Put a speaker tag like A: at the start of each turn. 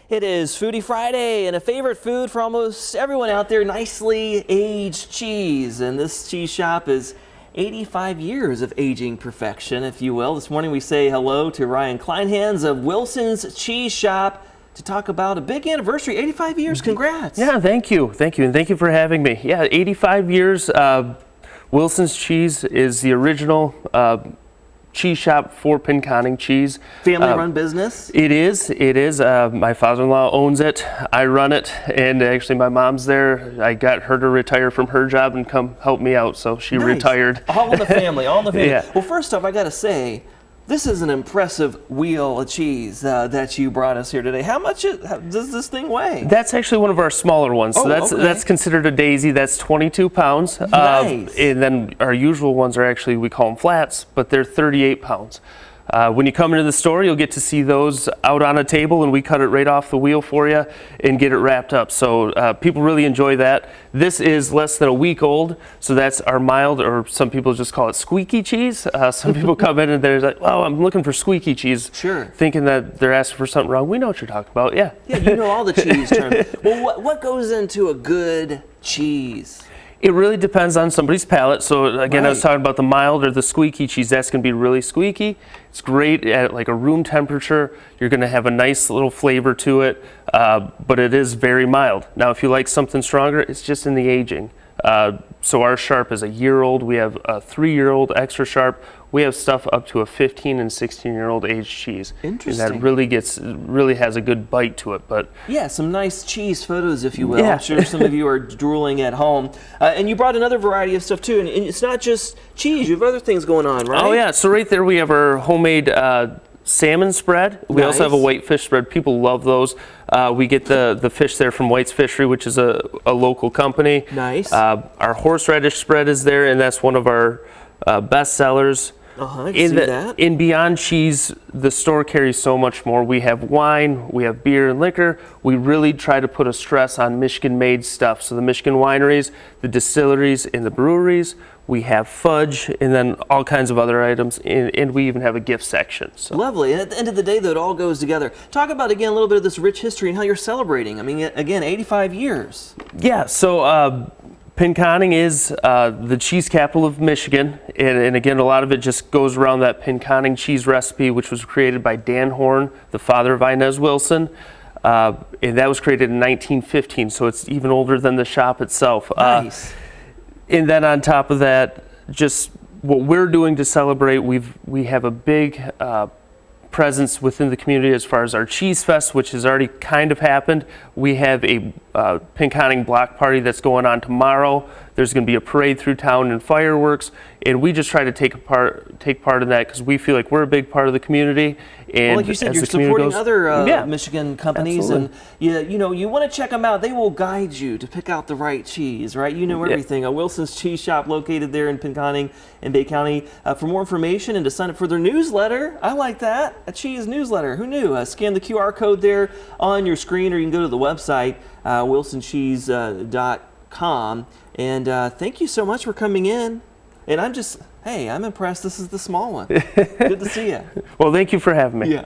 A: It is Foodie Friday, and a favorite food for almost everyone out there, nicely aged cheese. And this cheese shop is 85 years of aging perfection, if you will. This morning we say hello to Ryan Kleinhans of Wilson's Cheese Shop to talk about a big anniversary, 85 years. Congrats.
B: Yeah, thank you. Thank you, and thank you for having me. Yeah, 85 years. Wilson's Cheese is the original cheese shop for Pinconning cheese.
A: Family-run business?
B: It is. It is. My father-in-law owns it. I run it, and actually my mom's there. I got her to retire from her job and come help me out, so she retired.
A: All in the family, all in the family.
B: Yeah.
A: Well, first off, I got to say, this is an impressive wheel of cheese that you brought us here today. How much does this thing weigh?
B: That's actually one of our smaller ones. So that's considered a daisy. That's 22 pounds.
A: Nice.
B: And then our usual ones are actually, we call them flats, but they're 38 pounds. When you come into the store, you'll get to see those out on a table, and we cut it right off the wheel for you and get it wrapped up. So people really enjoy that. This is less than a week old, so that's our mild, or some people just call it squeaky cheese. Some people come in and they're like, "Oh, I'm looking for squeaky cheese,"
A: sure,
B: thinking that they're asking for something wrong. We know what you're talking about. Yeah.
A: Yeah, you know all the cheese terms. Well, what goes into a good cheese?
B: It really depends on somebody's palate. So again, I was talking about the mild or the squeaky cheese. That's going to be really squeaky. It's great at like a room temperature. You're going to have a nice little flavor to it, but it is very mild. Now, if you like something stronger, it's just in the aging. So our sharp is a year-old. We have a 3-year-old extra sharp. We have stuff up to a 15 and 16-year-old aged cheese.
A: Interesting.
B: And that really has a good bite to it. But
A: yeah, some nice cheese photos, if you will. Yeah. I'm sure some of you are drooling at home. And you brought another variety of stuff too. And it's not just cheese. You have other things going on, right?
B: Oh yeah. So right there we have our homemade salmon spread. We also have a whitefish spread. People love those. We get the fish there from White's Fishery, which is a local company.
A: Nice.
B: Our horseradish spread is there, and that's one of our best sellers.
A: I can see that.
B: In Beyond Cheese, the store carries so much more. We have wine, we have beer and liquor. We really try to put a stress on Michigan-made stuff. So the Michigan wineries, the distilleries, and the breweries. We have fudge, and then all kinds of other items, and we even have a gift section. So.
A: Lovely. And at the end of the day, though, it all goes together. Talk about, again, a little bit of this rich history and how you're celebrating. I mean, again, 85 years.
B: Yeah, so Pinconning is the cheese capital of Michigan, and again, a lot of it just goes around that Pinconning cheese recipe, which was created by Dan Horn, the father of Inez Wilson, and that was created in 1915, so it's even older than the shop itself.
A: Nice.
B: And then on top of that, just what we're doing to celebrate, we have a big presence within the community as far as our Cheese Fest, which has already kind of happened. We have a Pinconning block party that's going on tomorrow. There's going to be a parade through town and fireworks, and we just try to take part in that because we feel like we're a big part of the community. And
A: well, like you said, you're supporting other Michigan companies, and you want to check them out. They will guide you to pick out the right cheese, right? You know everything. Wilson's Cheese Shop, located there in Pinconning in Bay County. For more information and to sign up for their newsletter, I like that, a cheese newsletter. Who knew? Scan the QR code there on your screen, or you can go to the website, wilsoncheese.com. And thank you so much for coming in. And I'm impressed this is the small one. Good to see you.
B: Well, thank you for having me.
A: Yeah.